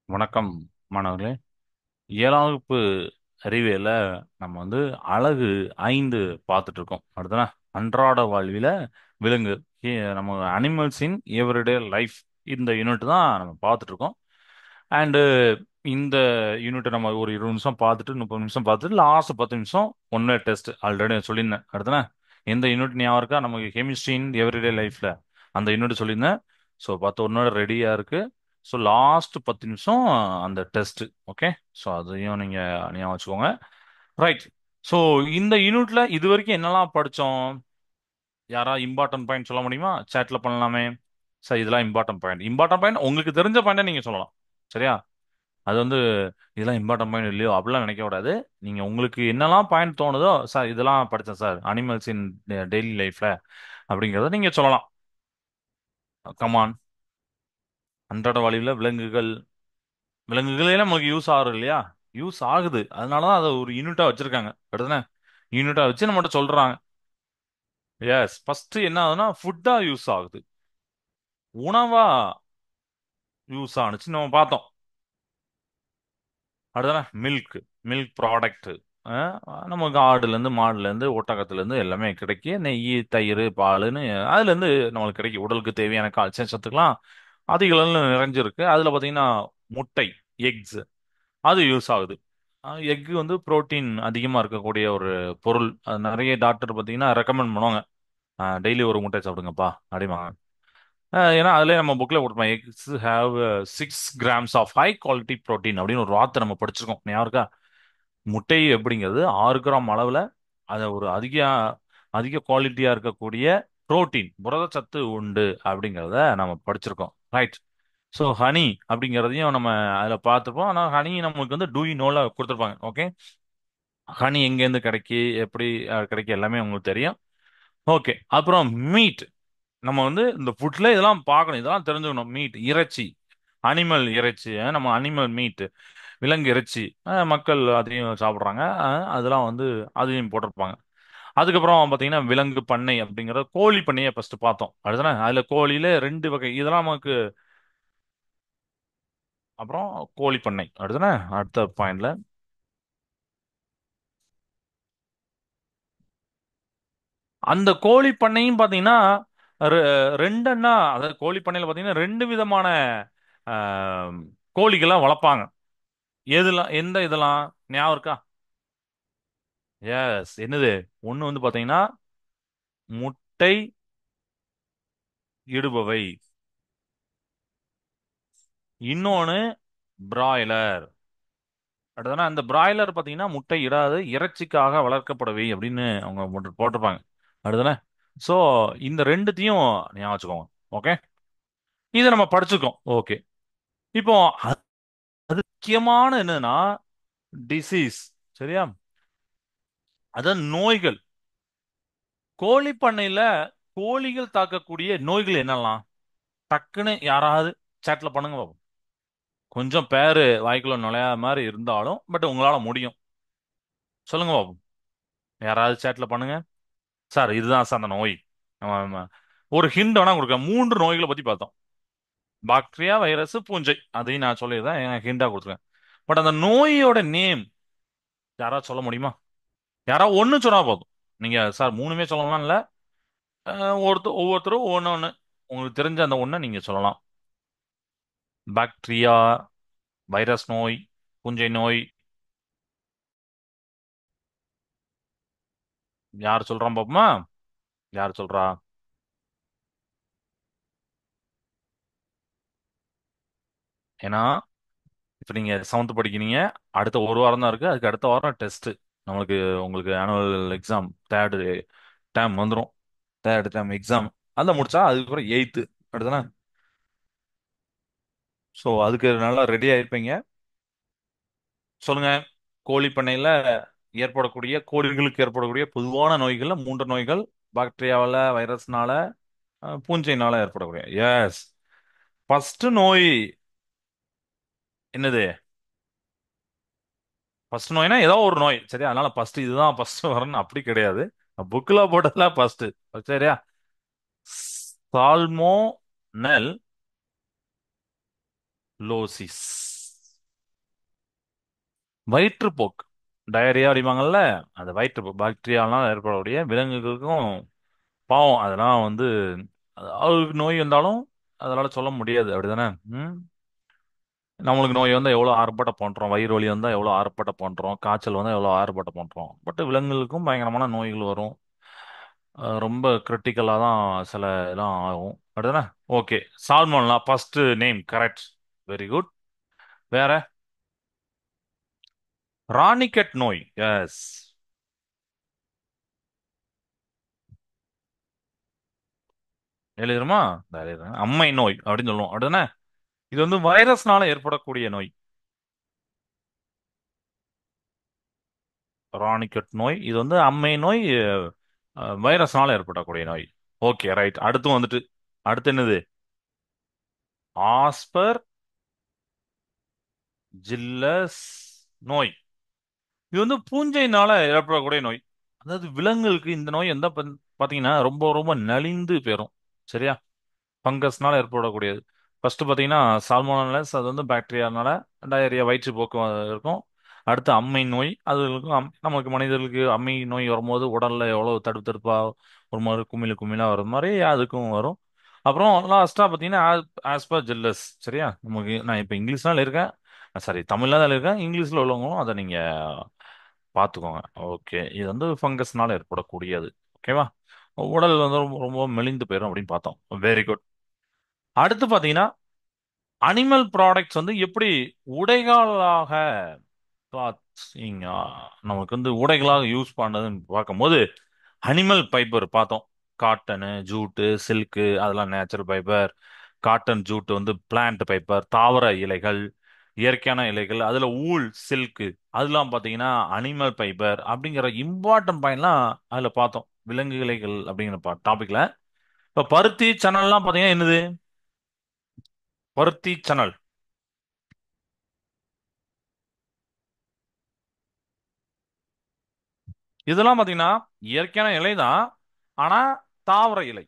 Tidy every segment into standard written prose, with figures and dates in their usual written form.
வணக்கம் மாணவர்களே. 7ஆம் வகுப்பு அறிவியல்ல நம்ம அழகு 5 பார்த்துட்டு இருக்கோம். அடுத்தனா அன்றாட வாழ்வில விலங்கு நம்ம அனிமல்ஸ் இன் எவ்ரிடே லைஃப், இந்த யூனிட் தான் நம்ம பார்த்துட்டு இருக்கோம். அண்டு இந்த யூனிட் நம்ம ஒரு 20 நிமிஷம் பார்த்துட்டு 30 நிமிஷம் பார்த்துட்டு லாஸ்ட் 10 நிமிஷம் ஒன் வேர்ட் டெஸ்ட் ஆல்ரெடி சொல்லியிருந்தேன். அடுத்தனா எந்த யூனிட் ஞாபகம் இருக்கா? நமக்கு கெமிஸ்ட்ரி இன் எவ்ரிடே லைஃப்ல அந்த யூனிட் சொல்லியிருந்தேன். ஸோ 10 ஒன்னோட ரெடியா இருக்கு. ஸோ லாஸ்ட் 10 நிமிஷம் அந்த டெஸ்ட். ஓகே, ஸோ அதையும் நீங்க ஞாபகம் வச்சுக்கோங்க. ரைட். ஸோ இந்த யூனிட்ல இது வரைக்கும் என்னெல்லாம் படிச்சோம்? யாரா இம்பார்ட்டன்ட் பாயிண்ட் சொல்ல முடியுமா? சேட்ல பண்ணலாமே. சார் இதெல்லாம் இம்பார்ட்டன்ட் பாயிண்ட் உங்களுக்கு தெரிஞ்ச பாயிண்டை நீங்க சொல்லலாம். சரியா? அது இதெல்லாம் இம்பார்ட்டன்ட் பாயிண்ட் இல்லையோ அப்படிலாம் நினைக்க கூடாது. நீங்க உங்களுக்கு என்னெல்லாம் பாயிண்ட் தோணுதோ, சார் இதெல்லாம் படிச்சேன் சார் அனிமல்ஸ் இன் டெய்லி லைஃப்ல அப்படிங்கறத நீங்க சொல்லலாம். கமான். அன்றாட வாழ்வில் விலங்குகள், விலங்குகளே நமக்கு யூஸ் ஆகுது இல்லையா? யூஸ் ஆகுது, அதனாலதான் அதை ஒரு யூனிட்டா வச்சிருக்காங்க. அடுத்தன யூனிட்டா வச்சு நம்மகிட்ட சொல்றாங்க. எஸ், ஃபர்ஸ்ட் என்ன ஆகுதுன்னா ஃபுட்டா யூஸ் ஆகுது, உணவா யூஸ் ஆனுச்சு நம்ம பார்த்தோம். அடுத்தன மில்க், மில்க் ப்ராடக்ட். நமக்கு ஆடுல இருந்து மாடுல இருந்து ஒட்டகத்துல இருந்து எல்லாமே கிடைக்கும். நெய், தயிர், பாலுன்னு அதுல இருந்து நம்மளுக்கு கிடைக்கும். உடலுக்கு தேவையான கால்சியம் சத்துக்கெல்லாம் அதிக அளவுல நிறைஞ்சிருக்கு. அதுல பாத்தீங்கன்னா முட்டை, எக்ஸ், அது யூஸ் ஆகுது. எக் புரோட்டீன் அதிகமா இருக்கக்கூடிய ஒரு பொருள். அது நிறைய டாக்டர் பாத்தீங்கன்னா ரெக்கமெண்ட் பண்ணுவாங்க, டெய்லி ஒரு முட்டை சாப்பிடுங்கப்பா அப்படிம்பாங்க. ஏன்னா அதுலயே நம்ம புக்ல கொடுப்போம், X have 6 grams of high quality protein அப்படின்னு ஒரு வார்த்தை நம்ம படிச்சிருக்கோம். ஞாபகம் இருக்கா? முட்டை அப்படிங்கிறது 6 கிராம் அளவுல அதை ஒரு அதிக அதிக குவாலிட்டியா இருக்கக்கூடிய புரோட்டீன், புரதச்சத்து உண்டு அப்படிங்கிறத நம்ம படிச்சிருக்கோம். ரைட். ஸோ ஹனி அப்படிங்கிறதையும் நம்ம அதில் பார்த்துப்போம். ஆனால் ஹனி நம்மளுக்கு டூ யூ நோல கொடுத்துருப்பாங்க. ஓகே, ஹனி எங்கேருந்து கிடைக்கி, எப்படி கிடைக்கும், எல்லாமே உங்களுக்கு தெரியும். ஓகே, அப்புறம் மீட். நம்ம இந்த ஃபுட்ல இதெல்லாம் பார்க்கணும், இதெல்லாம் தெரிஞ்சுக்கணும். மீட், இறைச்சி, அனிமல் இறைச்சி, நம்ம அனிமல் மீட், விலங்கு இறைச்சி, மக்கள் அதையும் சாப்பிட்றாங்க. அதெல்லாம் அதையும் போட்டிருப்பாங்க. அதுக்கப்புறம் பார்த்தீங்கன்னா விலங்கு பண்ணை அப்படிங்கிற கோழி பண்ணையை ஃபர்ஸ்ட் பார்த்தோம். அதுதானே, அதுல கோழியில 2 வகை, இதெல்லாம் நமக்கு. அப்புறம் கோழி பண்ணை அடுத்தானே அடுத்த பாயிண்ட்ல. அந்த கோழி பண்ணையும் பார்த்தீங்கன்னா ரெ- ரெண்டன்னா, அதாவது கோழி பண்ணையில பார்த்தீங்கன்னா 2 விதமான ஆஹ், கோழிகள்லாம் வளர்ப்பாங்க. எதுலாம், எந்த இதெல்லாம் ஞாபகம் இருக்கா? எஸ், என்னது? ஒன்று பார்த்தீங்கன்னா முட்டை இடுபவை, இன்னொன்னு பிராய்லர். அடுத்தனா அந்த பிராய்லர் பார்த்தீங்கன்னா முட்டை இடாது, இறைச்சிக்காக வளர்க்கப்படவை அப்படின்னு அவங்க போட்டிருப்பாங்க. அடுத்தன ஸோ இந்த ரெண்டுத்தையும் ஞாபகம் வச்சுக்கோங்க. ஓகே, இதை நம்ம படிச்சுக்கோம். ஓகே, இப்போ முக்கியமான என்னன்னா டிசீஸ். சரியா? அதான் நோய்கள். கோழி பண்ணையில கோழிகள் தாக்கக்கூடிய நோய்கள் என்னெல்லாம்? டக்குன்னு யாராவது சேட்ல பண்ணுங்க பாப்போம். கொஞ்சம் பேரு வாய்க்குள்ள நுழையாத மாதிரி இருந்தாலும் பட் உங்களால முடியும். சொல்லுங்க பாப்போம். யாராவது சேட்ல பண்ணுங்க. சார் இதுதான் சார் அந்த நோய். ஆமா, ஆமா. ஒரு ஹிண்ட் வேணா கொடுக்க, 3 நோய்களை பத்தி பார்த்தோம். பாக்டீரியா, வைரஸ், பூஞ்சை, அதையும் நான் சொல்லிடுறேன், எனக்கு ஹிண்டா கொடுத்துருக்கேன். பட் அந்த நோயோட நேம் யாராவது சொல்ல முடியுமா? யாராவது ஒண்ணு சொன்னா போதும். நீங்க சார் மூணுமே சொல்லலாம் இல்ல, ஒவ்வொருத்தரும் ஒண்ணு ஒண்ணு உங்களுக்கு தெரிஞ்ச அந்த ஒண்ணை நீங்க சொல்லலாம். பாக்டீரியா, வைரஸ் நோய், பூஞ்சை நோய். யார் சொல்றான் பாப்போமா? யார் சொல்றா? ஏன்னா இப்ப நீங்க 7th படிக்கிறீங்க, அடுத்த ஒரு வாரம் தான் இருக்கு. அதுக்கு அடுத்த வாரம் டெஸ்ட். நம்மளுக்கு உங்களுக்கு ஆனுவல் எக்ஸாம், தேர்டு டேம் வந்துடும். தேர்ட் டேம் எக்ஸாம் அதான் முடிச்சா அதுக்கப்புறம் 8th அடுத்தனா. ஸோ அதுக்கு நல்லா ரெடி ஆயிருப்பீங்க. சொல்லுங்க. கோழி பண்ணையில ஏற்படக்கூடிய, கோழிகளுக்கு ஏற்படக்கூடிய பொதுவான நோய்கள்ல 3 நோய்கள்: பாக்டீரியாவால, வைரஸ்னால, பூஞ்சைனால ஏற்படக்கூடிய. எஸ், ஃபர்ஸ்ட் நோய் என்னது? ஃபர்ஸ்ட் நோய்னா ஏதோ ஒரு நோய், சரியா? அதனால ஃபர்ஸ்ட் இதுதான் ஃபர்ஸ்ட் வரணும் அப்படி கிடையாது. புக்ல போட்டதுல ஃபர்ஸ்ட். சரியா? சால்மோனெல் லோசிஸ். வயிற்றுப்போக்கு, டயரியா அப்படிம்பாங்கல்ல, அந்த வயிற்றுப்போக்கு பாக்டீரியாலாம் ஏற்படக்கூடிய விலங்குகளுக்கும் பாவம் அதெல்லாம் வந்து அவருக்கு நோய் வந்தாலும் அதனால சொல்ல முடியாது அப்படிதானே. ம். நம்மளுக்கு நோய் வந்தா எவ்வளவு ஆர்ப்பாட்டம் பண்றோம், வயிறு வலி வந்தா எவ்வளவு ஆர்ப்பாட்டம் பண்றோம், காய்ச்சல் வந்தா எவ்வளவு ஆர்ப்பாட்டம் பண்றோம். பட் விலங்குகளுக்கும் பயங்கரமான நோய்கள் வரும். ரொம்ப கிரிட்டிக்கலா தான் சில இதெல்லாம் ஆகும் அப்படிதானே. Okay. Salmonella first name correct. Very good. வேற? ராணிக்கெட் நோய். எஸ். எழுதுமா? அம்மை நோய் அப்படின்னு சொல்லுவோம் அப்படிதானே. இது வந்து வைரஸ்னால ஏற்படக்கூடிய நோய். ராணிக்கெட் நோய் இது வந்து அம்மை நோய், வைரஸ்னால ஏற்படக்கூடிய நோய். Okay right. அடுத்து வந்துட்டு அடுத்து என்னது? ஆஸ்பர் ஜில்லஸ் நோய். இது வந்து பூஞ்சைனால ஏற்படக்கூடிய நோய். அதாவது விலங்குகளுக்கு இந்த நோய் எந்த பாத்தீங்கன்னா ரொம்ப ரொம்ப நலிந்து போயிரும். சரியா? ஃபங்கஸ்னால ஏற்படக்கூடியது. ஃபர்ஸ்ட் பாத்தீங்கன்னா சால்மோனலஸ், அது வந்து பாக்டீரியானால டயரியா வயிற்றுப்போக்கு இருக்கும். அடுத்து அம்மை நோய், அது இருக்கும். நமக்கு மனிதர்களுக்கு அம்மை நோய் வரும்போது உடல்ல எவ்வளவு தடுப்பு தடுப்பா ஒரு மாதிரி குமிழ் குமிழா வர மாதிரி அதுக்கும் வரும். அப்புறம் லாஸ்டா பாத்தீங்கன்னா ஆஸ்பர்ஜில்லஸ். சரியா? நமக்கு நான் இப்ப இங்கிலீஷ்னால இருக்கேன், சாரி தமிழ்ல தான் இருக்கேன், இங்கிலீஷ்ல உள்ளவங்களும் அதை நீங்க பாத்துக்கோங்க. ஓகே. இது வந்து ஃபங்கஸ்னால ஏற்படக்கூடியது. ஓகேவா? உடல் வந்து ரொம்ப ரொம்ப மெலிந்து போயிடும் அப்படின்னு பார்த்தோம். Very good. அடுத்து பாத்தீங்கன்னா அனிமல் ப்ராடக்ட்ஸ் வந்து எப்படி உடைகளாக இங்க நமக்கு வந்து உடைகளாக யூஸ் பண்ணதுன்னு பார்க்கும்போது அனிமல் ஃபைபர் பார்த்தோம். காட்டனு, ஜூட்டு, சில்க்கு அதெல்லாம் நேச்சுரல் ஃபைபர். காட்டன், ஜூட் வந்து பிளான்ட் ஃபைபர், தாவர இலைகள், இயற்கையான இலைகள். அதுல ஊல், சில்க்கு அதெல்லாம் பார்த்தீங்கன்னா அனிமல் ஃபைபர் அப்படிங்கிற இம்பார்ட்டன்ட் பாயிண்ட்லாம் அதுல பார்த்தோம். விலங்கு இலைகள் அப்படிங்கிற டாபிக்ல. இப்ப பருத்தி சணல்லாம் பார்த்தீங்கன்னா என்னது? பருத்தி சணல். இதெல்லாம் பார்த்தீங்கன்னா இயற்கையான இலை தான், ஆனா தாவர இலை,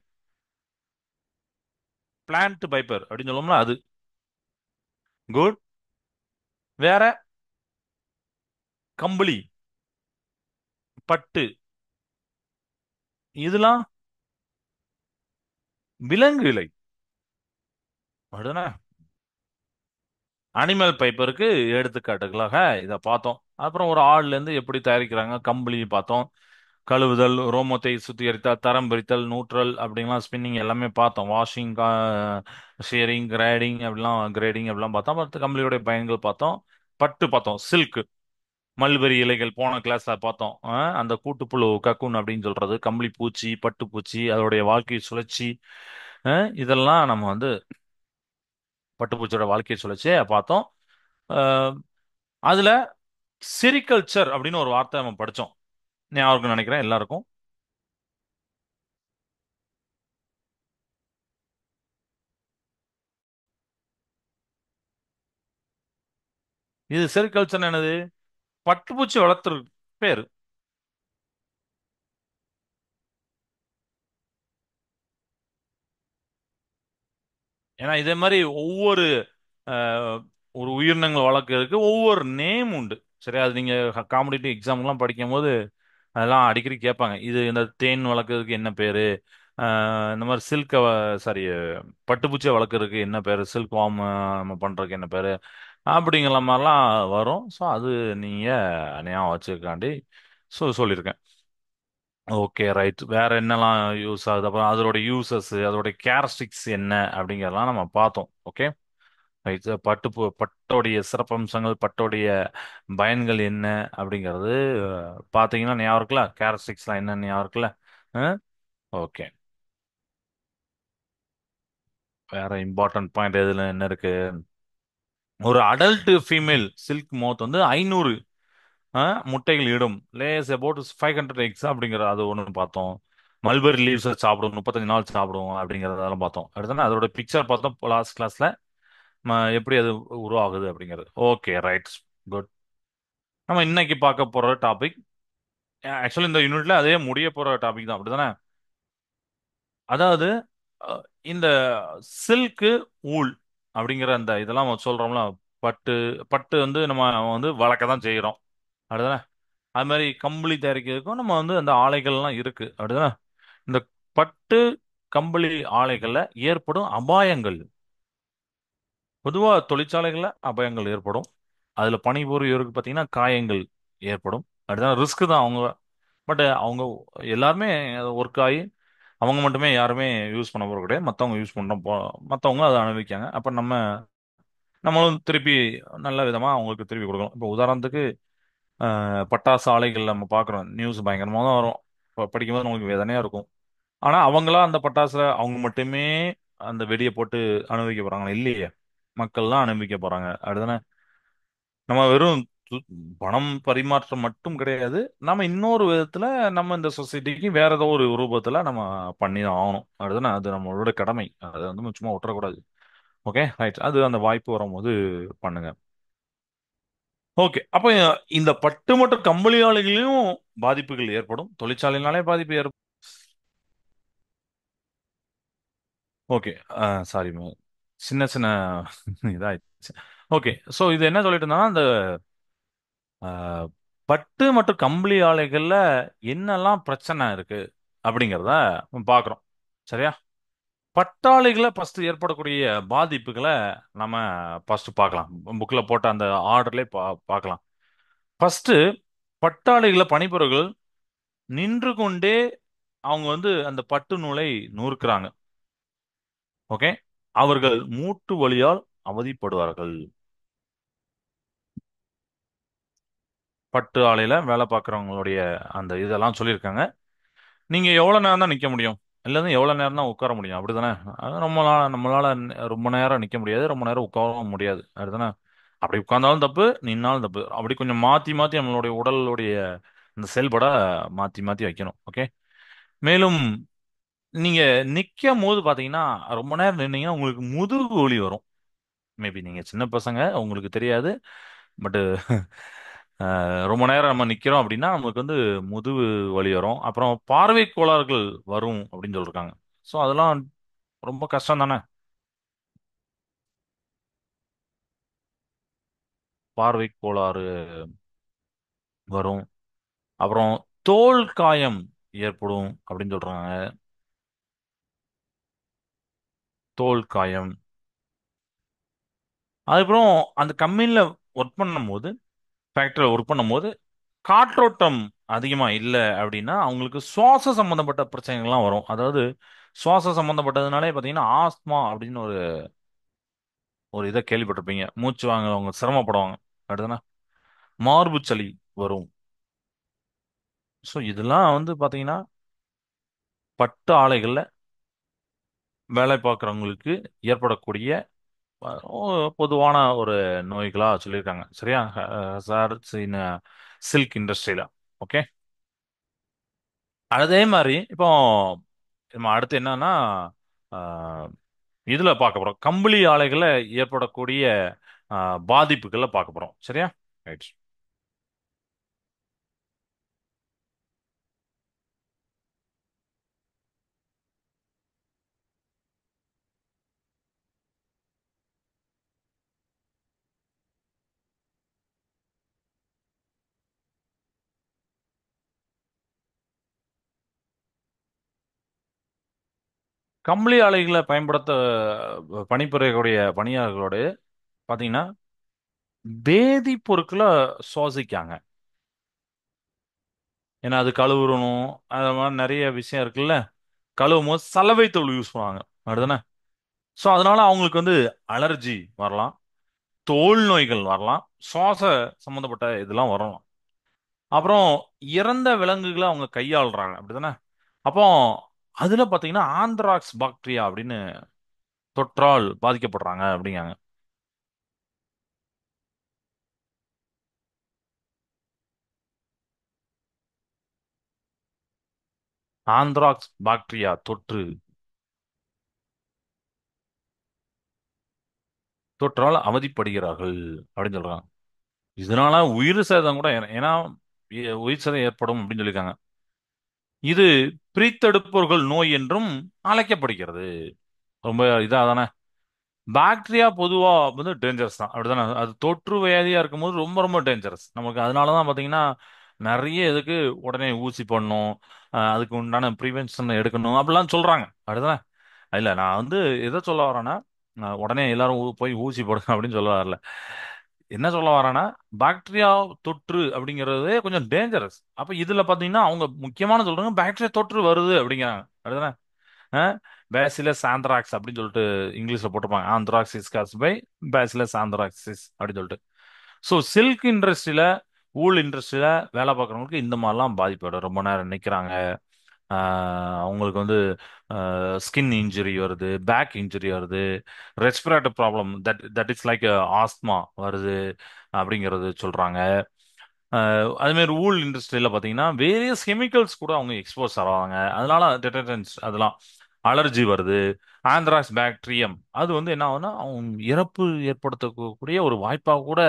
பிளான்ட் ஃபைபர் அப்படின்னு சொல்லுவோம்ல அது. குட். வேற? கம்பளி, பட்டு இதெல்லாம் விலங்கு இலை அப்படிதானே. அனிமல் பைப்பருக்கு எடுத்துக்காட்டுகளாக இதை பார்த்தோம். அப்புறம் ஒரு ஆள்ல இருந்து எப்படி தயாரிக்கிறாங்க கம்பளி பார்த்தோம். கழுவுதல், ரோமத்தை சுத்திகரித்தல், தரம் பிரித்தல், நூற்றல் அப்படின்லாம் ஸ்பின்னிங் எல்லாமே பார்த்தோம். வாஷிங், ஷேரிங், கிரேடிங் அப்படிலாம் பார்த்தோம். அப்புறம் கம்பளியோட பயன்கள் பார்த்தோம். பட்டு பார்த்தோம். சில்க், மல்பெரி இலைகள் போன கிளாஸ்ல பார்த்தோம். அந்த கூட்டுப்புழு கக்கூன் அப்படின்னு சொல்றது, கம்பளி பூச்சி, பட்டு பூச்சி, அதோடைய வாழ்க்கை சுழற்சி. இதெல்லாம் நம்ம வந்து பட்டுப்பூச்சியோட வாழ்க்கை சுழற்சியை பார்த்தோம். அஹ், அதுல செரிகல்ச்சர் அப்படின்னு ஒரு வார்த்தை நம்ம படிச்சோம். ஞாபகம் நினைக்கிறேன் எல்லாருக்கும். இது செரிகல்ச்சர் என்னது? பட்டுப்பூச்சி வளர்த்துற பேரு. ஏன்னா இதே மாதிரி ஒவ்வொரு அஹ், ஒரு உயிரினங்கள் வளர்க்கறதுக்கு ஒவ்வொரு நேம் உண்டு. சரி, அது நீங்க காம்படிட்டிவ் எக்ஸாம்லாம் படிக்கும் போது அதெல்லாம் அடிக்கடி கேட்பாங்க. இது இந்த தேன் வளர்க்கறதுக்கு என்ன பேரு, இந்த மாதிரி சில்க, சாரி, பட்டுப்பூச்சியை வளர்க்கறதுக்கு என்ன பேரு, சில்க் வார்ம் நம்ம பண்றதுக்கு என்ன பேரு, அப்படிங்கிற மாதிரிலாம் வரும். ஸோ அது நீங்க ஞாபகம் வச்சுக்காண்டி சொல்லியிருக்கேன். Okay right. வேற என்னெல்லாம் யூஸ் ஆகுது, அப்புறம் அதோட யூசஸ், அதோட கேரக்டரிஸ்டிக்ஸ் என்ன அப்படிங்கறதெல்லாம் நம்ம பார்த்தோம். Okay right. பட்டோடைய சிறப்பம்சங்கள், பட்டோடைய பயன்கள் என்ன அப்படிங்கிறது பார்த்தீங்கன்னா ஞாபகம் இருக்குல்ல. கேரக்டரிஸ்டிக்ஸ்லாம் என்ன ஞாபகம் இருக்குல்ல. ஓகே. வேற இம்பார்ட்டன்ட் பாயிண்ட் எதுல என்ன இருக்கு? ஒரு அடல்ட் ஃபீமேல் சில்க் மோத் வந்து 500 முட்டைகள் இடும். லேஸ் அபவுட் 500 எக்ஸ் அப்படிங்கிற அது ஒன்று பார்த்தோம். மல்பெரி லீவ்ஸ் சாப்பிடும், 35 நாள் சாப்பிடும் அப்படிங்கறதெல்லாம் பார்த்தோம். அடுத்தது அதோட பிக்சர் பார்த்தோம் லாஸ்ட் கிளாஸ்ல. எப்படி அது உருவாகுது அப்படிங்கிறது. Okay right. குட். நம்ம இன்னைக்கு பார்க்க போற டாபிக், ஆக்சுவலி இந்த யூனிட்ல அதே முடிய போற டாபிக் தான் அப்படிதானே. அதாவது அஹ், இந்த சில்க்கு, ஊல் அப்படிங்கிற அந்த இதெல்லாம் சொல்றோம்ல, பட்டு பட்டு வந்து நம்ம வந்து வளர்க்க தான் செய்கிறோம். அப்படிதானே? அது மாதிரி கம்பளி தயாரிக்கிறதுக்கும் நம்ம வந்து அந்த ஆலைகள்லாம் இருக்கு. அப்படிதானே? இந்த பட்டு கம்பளி ஆலைகள்ல ஏற்படும் அபாயங்கள், பொதுவா தொழிற்சாலைகள்ல அபாயங்கள் ஏற்படும். அதுல பணிபுரியவருக்கு பார்த்தீங்கன்னா காயங்கள் ஏற்படும். அப்படிதான் ரிஸ்க் தான் அவங்க. பட் அவங்க எல்லாருமே ஒர்க் ஆகி அவங்க மட்டுமே யாருமே யூஸ் பண்ண போறது கிடையாது. மற்றவங்க யூஸ் பண்ண மற்றவங்க அதை அனுபவிக்காங்க. அப்ப நம்மளும் திருப்பி நல்ல விதமா அவங்களுக்கு திருப்பி கொடுக்கணும். இப்போ உதாரணத்துக்கு பட்டாசு ஆலைகள் நம்ம பார்க்குறோம். நியூஸ் பயங்கரமாக தான் வரும். படிக்கும்போது நம்மளுக்கு வேதனையா இருக்கும். ஆனா அவங்களா அந்த பட்டாசுல அவங்க மட்டுமே அந்த வெடியை போட்டு அனுபவிக்க போறாங்களா? இல்லையே. மக்கள்லாம் அனுபவிக்க போறாங்க. அப்படிதானே? நம்ம வெறும் து- பணம் பரிமாற்றம் மட்டும் கிடையாது. நம்ம இன்னொரு விதத்துல நம்ம இந்த சொசைட்டிக்கு வேற ஏதோ ஒரு ரூபத்துல நம்ம பண்ணி தான் ஆகணும். அதுதானே? அது நம்மளோட கடமை. அதை வந்து சும்மா விட்டுறக்கூடாது. Okay, right. அது அந்த வாய்ப்பு வரும்போது பண்ணுங்க. ஓகே. அப்ப இந்த பட்டு மற்றும் கம்பளி ஆலைகளையும் பாதிப்புகள் ஏற்படும். தொழிற்சாலையினாலே பாதிப்பு ஏற்படும். ஓகே. சாரி. சின்ன சின்ன இதாயிடுச்சு. ஓகே. ஸோ இது என்ன சொல்லிட்டு இருந்தா, அந்த அஹ், பட்டு மற்றும் கம்பளி ஆலைகள்ல என்னெல்லாம் பிரச்சனை இருக்கு அப்படிங்கிறத பார்க்குறோம். சரியா? பட்டாளைகளை ஃபர்ஸ்ட் ஏற்படக்கூடிய பாதிப்புகளை நம்ம ஃபர்ஸ்ட் பார்க்கலாம். புக்கில் போட்ட அந்த ஆர்டர்லேயே பார்க்கலாம். ஃபர்ஸ்ட், பட்டாளைகளை பணிபுரிகள் நின்று கொண்டே அவங்க வந்து அந்த பட்டு நூலை நூற்கிறாங்க. ஓகே. அவர்கள் மூட்டு வலியால் அவதிப்படுவார்கள். பட்டு ஆலையில வேலை பார்க்குறவங்களுடைய அந்த இதெல்லாம் சொல்லியிருக்காங்க. நீங்க எவ்வளவு நேரம் தான் நிக்க முடியும்? இல்லது எவ்வளவு நேரம் தான் உட்கார முடியும்? அப்படிதானே? அது நம்மளால ரொம்ப நேரம் நிக்க முடியாது, ரொம்ப நேரம் உட்காரவும் முடியாது. அப்படிதானே? அப்படி உட்கார்ந்தாலும் தப்பு, நின்னாலும் தப்பு. அப்படி கொஞ்சம் மாத்தி மாத்தி நம்மளுடைய உடலுடைய அந்த செயல்பட மாத்தி மாத்தி வைக்கணும். ஓகே. மேலும் நீங்க நிக்கும் போது பாத்தீங்கன்னா ரொம்ப நேரம் நின்னீங்கன்னா உங்களுக்கு முதுகு வலி வரும். மேபி நீங்க சின்ன பசங்க, உங்களுக்கு தெரியாது. பட் ரொம்ப நேரம் நம்ம நிக்கிறோம் அப்படின்னா நமக்கு வந்து முதுகு வலி வரும். அப்புறம் பார்வை கோளாறுகள் வரும் அப்படின்னு சொல்லிருக்காங்க. ஸோ அதெல்லாம் ரொம்ப கஷ்டம் தானே? பார்வை கோளாறு வரும். அப்புறம் தோல் காயம் ஏற்படும் அப்படின்னு சொல்றாங்க. தோல் காயம். அதுக்கப்புறம் அந்த கம்பெனில ஒர்க் பண்ணும்போது, ஃபேக்டரியில் ஒர்க் பண்ணும்போது காற்றோட்டம் அதிகமா இல்லை அப்படின்னா அவங்களுக்கு சுவாச சம்பந்தப்பட்ட பிரச்சனைகள்லாம் வரும். அதாவது சுவாச சம்பந்தப்பட்டதுனாலே பார்த்தீங்கன்னா ஆஸ்மா அப்படின்னு ஒரு ஒரு இதை கேள்விப்பட்டிருப்பீங்க. மூச்சு வாங்க அவங்க சிரமப்படுவாங்க. அடுத்தனா மார்பு சளி வரும். ஸோ இதெல்லாம் வந்து பார்த்தீங்கன்னா பட்டு ஆலைகள்ல வேலை பார்க்குறவங்களுக்கு ஏற்படக்கூடிய பொதுவான ஒரு நோய்களா சொல்லியிருக்காங்க. சரியா? சார் சில்க் இண்டஸ்ட்ரியில. ஓகே. அதே மாதிரி இப்போ நம்ம அடுத்து என்னன்னா ஆஹ், இதுல பார்க்க போறோம். கம்பளி ஆலைகள்ல ஏற்படக்கூடிய பாதிப்புகளை பார்க்க போறோம். சரியா? ரைட். கம்பளி ஆலைகளை பயன்படுத்த பணிபுரியக்கூடிய பணியாளர்களோடு பாத்தீங்கன்னா வேதிப்பொருட்களை சுவாசிக்காங்க. ஏன்னா அது கழுவுறணும். அது மாதிரி நிறைய விஷயம் இருக்குல்ல. கழுவும் போது சலவை தூள் யூஸ் பண்ணுவாங்க. அப்படிதானே? ஸோ அதனால அவங்களுக்கு வந்து அலர்ஜி வரலாம், தோல் நோய்கள் வரலாம், சுவாச சம்பந்தப்பட்ட இதெல்லாம் வரலாம். அப்புறம் இறந்த விலங்குகளை அவங்க கையாளுறாங்க. அப்படிதானே? அப்போ அதுல பாத்தீங்கன்னா ஆந்த்ராக்ஸ் பாக்டீரியா அப்படின்னு தொற்றால் பாதிக்கப்படுறாங்க அப்படிங்காங்க. ஆந்த்ராக்ஸ் பாக்டீரியா தொற்றால் அவதிப்படுகிறார்கள் அப்படின்னு சொல்றாங்க. இதனால உயிர் சேதம் கூட ஏன்னா உயிர் சேதம் ஏற்படும் அப்படின்னு சொல்லியிருக்காங்க. இது பிரித்தெடுப்பவர்கள் நோய் என்றும் அழைக்கப்படுகிறது. ரொம்ப இதா தானே? பாக்டீரியா பொதுவா வந்து டேஞ்சரஸ் தான், அப்படிதானே? அது தொற்று வியாதியா இருக்கும்போது ரொம்ப ரொம்ப டேஞ்சரஸ் நமக்கு. அதனால தான் பாத்தீங்கன்னா நிறைய இதுக்கு உடனே ஊசி போடணும், அதுக்கு உண்டான ப்ரிவென்ஷன் எடுக்கணும் அப்படிலாம் சொல்றாங்க, அப்படிதானே? இல்ல நான் வந்து எதை சொல்ல வரேன்னா, உடனே எல்லாரும் போய் ஊசி போடுங்க அப்படின்னு சொல்ல வரல. என்ன சொல்ல வரேன்னா, பாக்டீரியா தொற்று அப்படிங்கிறது கொஞ்சம் டேஞ்சரஸ். அப்ப இதுல பாத்தீங்கன்னா அவங்க முக்கியமான சொல்றாங்க பாக்டீரியா தொற்று வருது அப்படிங்கிறாங்க, அப்படிதானே? பேசிலஸ் ஆந்த்ராக்ஸ் அப்படின்னு சொல்லிட்டு இங்கிலீஷ்ல போட்டிருப்பாங்க, anthracis cos by bacillus anthracis அப்படின்னு சொல்லிட்டு. ஸோ சில்க் இண்டஸ்ட்ரியில, வூல் இண்டஸ்ட்ரியில வேலை பார்க்குறவங்களுக்கு இந்த மாதிரிலாம் பாதிப்பு ரொம்ப நேரம் நிற்கிறாங்க. அவங்களுக்கு வந்து ஸ்கின் இன்ஜுரி வருது, பேக் இன்ஜுரி வருது, respiratory problem, that is like asthma வருது அப்படிங்கிறது சொல்றாங்க. அதே மாதிரி வூல் இண்டஸ்ட்ரியில பார்த்தீங்கன்னா வேரியஸ் கெமிக்கல்ஸ் கூட அவங்க எக்ஸ்போஸ் ஆவாங்க, அதனால டிட்டர்ஜென்ட்ஸ் அதெல்லாம் அலர்ஜி வருது. ஆந்த்ராக்ஸ் பாக்டீரியம் அது வந்து என்ன ஆகுதுன்னா அவங்க இறப்பு ஏற்படுத்தக்கூடிய ஒரு வாய்ப்பாக கூட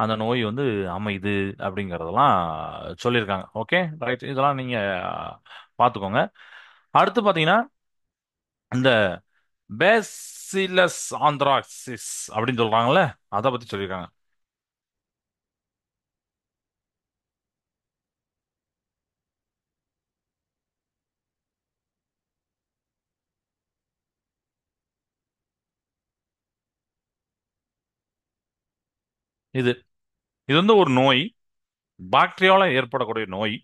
அந்த நோய் வந்து அமையுது அப்படிங்கறதெல்லாம் சொல்லியிருக்காங்க. ஓகே ரைட், இதெல்லாம் நீங்க பார்த்துக்கோங்க. அடுத்து பாத்தீங்கன்னா இந்த பேசிலஸ் ஆந்த்ராக்சிஸ் அப்படின்னு சொல்றாங்கல்ல, அதை பத்தி சொல்லியிருக்காங்க. இது இது வந்து ஒரு நோய், பாக்டீரியால ஏற்படக்கூடிய நோய்.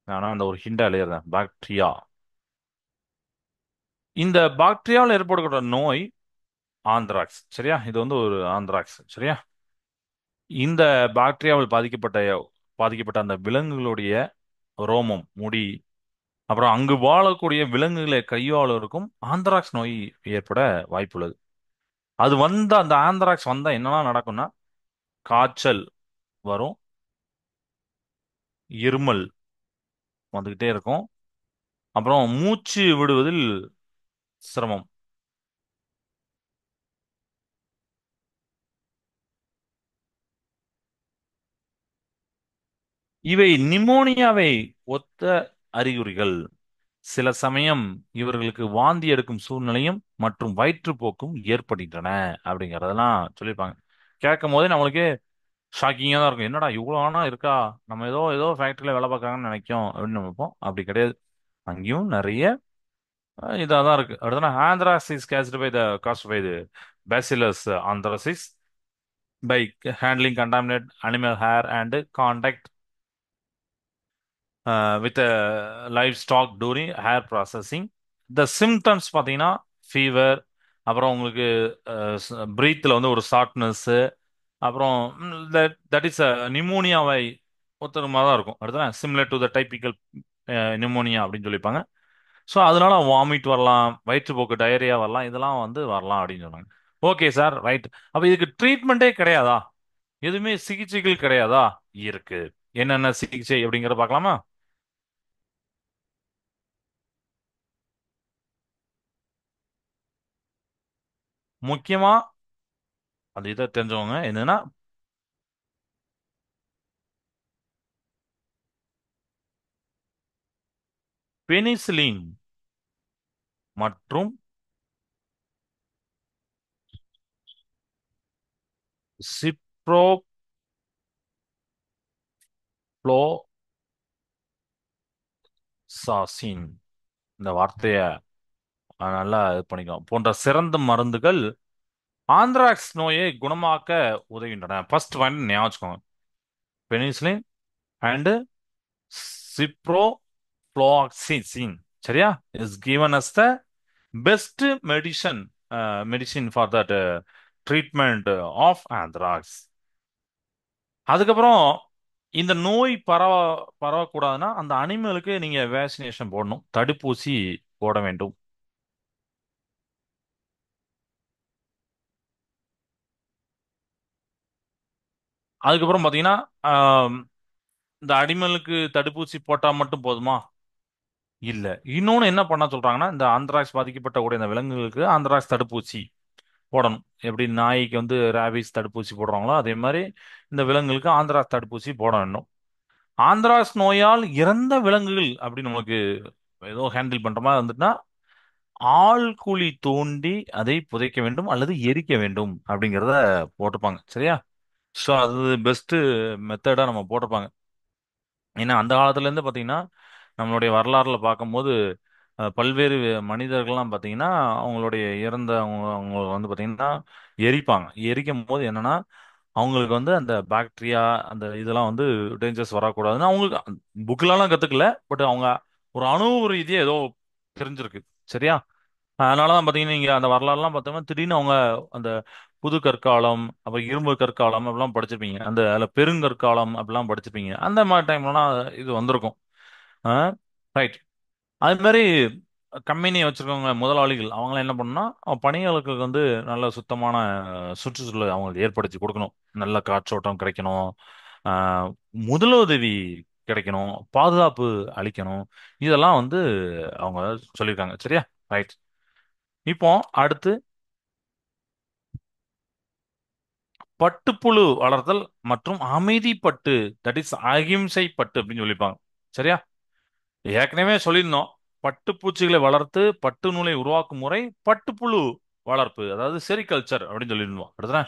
ஆனா அந்த ஒரு ஹிண்டா எழுதுறேன், பாக்டீரியா. இந்த பாக்டீரியால ஏற்படக்கூடிய நோய் ஆந்த்ராக்ஸ், சரியா? இது வந்து ஒரு ஆந்த்ராக்ஸ், சரியா? இந்த பாக்டீரியாவில் பாதிக்கப்பட்ட அந்த விலங்குகளுடைய ரோமம், முடி, அப்புறம் அங்கு வாழக்கூடிய விலங்குகளை கையாளுவதற்கும் ஆந்த்ராக்ஸ் நோய் ஏற்பட வாய்ப்புள்ளது. அது வந்த அந்த ஆந்த்ராக்ஸ் வந்தா என்னெல்லாம் நடக்கும்னா, காய்ச்சல் வரும், இருமல் வந்துகிட்டே இருக்கும், அப்புறம் மூச்சு விடுவதில் சிரமம். இவை நிமோனியாவை ஒத்த அறிகுறிகள். சில சமயம் இவர்களுக்கு வாந்தி எடுக்கும் சூழ்நிலையும் மற்றும் வயிற்றுப்போக்கும் ஏற்படுகின்றன அப்படிங்கறதெல்லாம் சொல்லியிருப்பாங்க. கேட்கும் போதே நம்மளுக்கு ஷாக்கிங்கா தான் இருக்கும், என்னடா இவ்வளோ ஆனா இருக்கா, நம்ம ஏதோ ஏதோ ஃபேக்டரியில வேலை பார்க்கறாங்கன்னு நினைக்கும் அப்படின்னு நினைப்போம். அப்படி கிடையாது, அங்கேயும் நிறைய இதாக தான் இருக்கு. அடுத்தனா anthracis caused by the caused by the bacillus anthracis by handling contaminated animal hair and contact with livestock during hair processing. The symptoms பார்த்தீங்கன்னா ஃபீவர், அப்புறம் உங்களுக்கு பிரீத்தில் வந்து ஒரு ஷார்ட்னஸ், அப்புறம் தட் இஸ் நிமோனியாவை ஒருத்தர் மாதிரி தான் இருக்கும். அடுத்தது similar to the typical pneumonia அப்படின்னு சொல்லியிருப்பாங்க. ஸோ அதனால வாமிட் வரலாம், வயிற்றுப்போக்கு டயரியா வரலாம், இதெல்லாம் வந்து வரலாம் அப்படின்னு சொன்னாங்க. Okay sir, right. அப்போ இதுக்கு ட்ரீட்மெண்ட்டே கிடையாதா? எதுவுமே சிகிச்சைகள் கிடையாதா? இருக்கு. என்னென்ன சிகிச்சை அப்படிங்கறத பார்க்கலாமா? முக்கியமா அந்த இதை தெரிஞ்சவங்க என்னன்னா, பெனிசிலின் மற்றும் சிப்ரோப்ளோக்சின், இந்த வார்த்தைய நல்லா இது பண்ணிக்கணும், போன்ற சிறந்த மருந்துகள் ஆந்த்ராக்ஸ் நோயை குணமாக்க உதவுகின்றன. ஃபர்ஸ்ட் ஒன் ஞாபகம் வச்சுக்கோங்க, பெனிசிலின் அண்ட் சிப்ரோஃப்ளோக்சிசின், சரியா? Is given as the best medicine medicine for that treatment of anthrax. அதுக்கப்புறம் இந்த நோய் பரவக்கூடாதுன்னா அந்த அனிமலுக்கு நீங்க வேக்சினேஷன் போடணும், தடுப்பூசி போட வேண்டும். அதுக்கப்புறம் பாத்தீங்கன்னா ஆம், இந்த அனிமலுக்கு தடுப்பூசி போட்டா மட்டும் போதுமா? இல்ல, இன்னொன்னு என்ன பண்ண சொல்றாங்கன்னா, இந்த ஆந்த்ராக்ஸ் பாதிக்கப்பட்ட கூடிய இந்த விலங்குகளுக்கு ஆந்த்ராக்ஸ் தடுப்பூசி போடணும். எப்படி நாய்க்கு வந்து ரேபிஸ் தடுப்பூசி போடுறாங்களோ அதே மாதிரி இந்த விலங்குகளுக்கு ஆந்த்ராக்ஸ் தடுப்பூசி போட வேண்டும். ஆந்த்ராக்ஸ் நோயால் இறந்த விலங்குகள் அப்படி நமக்கு ஏதோ ஹேண்டில் பண்ற மாதிரி வந்துட்டுனா ஆழ்குழி தோண்டி அதை புதைக்க வேண்டும் அல்லது எரிக்க வேண்டும் அப்படிங்கிறத போட்டிருப்பாங்க. சரியா? ஸோ அது பெஸ்ட் மெத்தடா நம்ம போட்டிருப்பாங்க. ஏன்னா அந்த காலத்துல இருந்து பாத்தீங்கன்னா நம்மளுடைய வரலாறுல பார்க்கும்போது பல்வேறு மனிதர்கள்லாம் பாத்தீங்கன்னா அவங்களுடைய இறந்த அவங்க வந்து பாத்தீங்கன்னா எரிப்பாங்க. எரிக்கும் போது என்னன்னா அவங்களுக்கு வந்து அந்த பாக்டீரியா அந்த இதெல்லாம் வந்து டேஞ்சர்ஸ் வரக்கூடாதுன்னு அவங்களுக்கு புக்லலாம் கத்துக்கல. பட் அவங்க ஒரு அணு ரீதியா ஏதோ தெரிஞ்சிருக்கு. சரியா? அதனாலதான் பாத்தீங்கன்னா நீங்க அந்த வரலாறுலாம் பார்த்தோம்னா திடீர்னு அவங்க அந்த புது கற்காலம் அப்புறம் இரும்பு கற்காலம் அப்படிலாம் படிச்சிருப்பீங்க. அந்த அதுல பெருங்கற்காலம் அப்படிலாம் படிச்சிருப்பீங்க. அந்த மாதிரி டைம்லலாம் இது வந்திருக்கும். ரைட். அது மாதிரி கம்பெனி வச்சிருக்கவங்க முதலாளிகள் அவங்களாம் என்ன பண்ணணும்னா பணியாளர்களுக்கு வந்து நல்ல சுத்தமான சுற்றுச்சூழலை அவங்களுக்கு ஏற்படுத்தி கொடுக்கணும். நல்ல காற்றோட்டம் கிடைக்கணும். அஹ், முதலுதவி கிடைக்கணும். பாதுகாப்பு அளிக்கணும். இதெல்லாம் வந்து அவங்க சொல்லியிருக்காங்க. சரியா? ரைட். இப்போ அடுத்து பட்டுப்புழு வளர்த்தல் மற்றும் அமைதி பட்டு, தட் இஸ் அகிம்சை பட்டு அப்படின்னு சொல்லிப்பாங்க. சரியா? ஏற்கனவே சொல்லியிருந்தோம். பட்டுப்பூச்சிகளை வளர்த்து பட்டு நூலை உருவாக்கும் முறை பட்டுப்புழு வளர்ப்பு, அதாவது செரிகல்ச்சர் அப்படின்னு சொல்லியிருந்தோம். அடுத்தது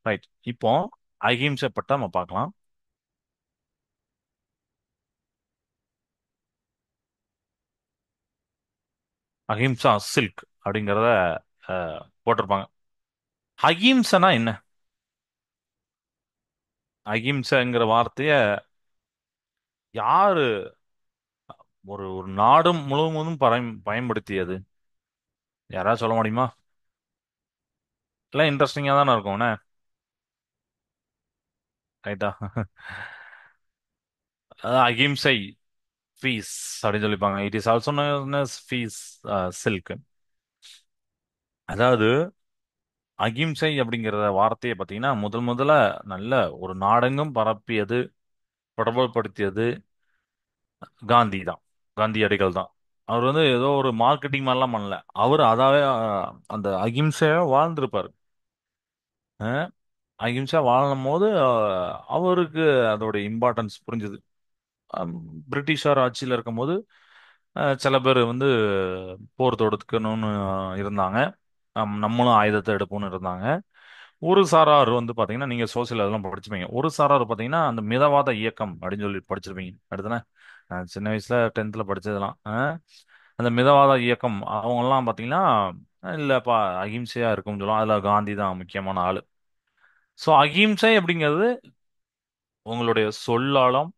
ரைட். இப்போ அகிம்சை பட்டை நம்ம பார்க்கலாம். அகிம்சா சில்க் அப்படிங்கிறத போட்டிருப்பாங்க. அகிம்சனா என்ன? அகிம்சைங்கிற வார்த்தைய யாரு ஒரு ஒரு நாடு முழுவதும் பயன்படுத்தியது? யாராவது சொல்ல முடியுமா? எல்லாம் இன்ட்ரெஸ்டிங்கா தானே இருக்கும் என்ன? ரைட்டா? அகிம்சை ஃபீஸ் அப்படின்னு சொல்லிப்பாங்க. It is also known as peace silk. அதாவது அகிம்சை அப்படிங்கிற வார்த்தையை பார்த்தீங்கன்னா முதல் முதல்ல நல்ல ஒரு நாடெங்கும் பரப்பியது, பிரபலப்படுத்தியது காந்தி தான். காந்தியடிகள் தான். அவர் வந்து ஏதோ ஒரு மார்க்கெட்டிங் மாதிரிலாம் பண்ணல. அவர் அதாவே அந்த அகிம்சையா வாழ்ந்திருப்பாரு. அஹ், அகிம்சா வாழும் போது அவருக்கு அதோட இம்பார்ட்டன்ஸ் புரிஞ்சுது. அம், பிரிட்டிஷார் ஆட்சியில் இருக்கும்போது சில பேர் வந்து போர் தொடுக்கணும்னு இருந்தாங்க. நம்மளும் ஆயுதத்தை எடுப்போம்னு இருந்தாங்க. ஒரு சாரார் வந்து பாத்தீங்கன்னா நீங்க சோசியல் அதெல்லாம் படிச்சிருப்பீங்க. ஒரு சாரார் பாத்தீங்கன்னா அந்த மிதவாத இயக்கம் அப்படின்னு சொல்லி படிச்சிருப்பீங்க. அடுத்தன சின்ன வயசுல 10th படிச்சதெல்லாம் அந்த மிதவாத இயக்கம் அவங்க எல்லாம் பாத்தீங்கன்னா இல்லப்பா அகிம்சையா இருக்கும்னு சொல்லுவோம். அதுல காந்தி தான் முக்கியமான ஆளு. சோ அகிம்சை அப்படிங்கிறது உங்களுடைய சொல்லாலும்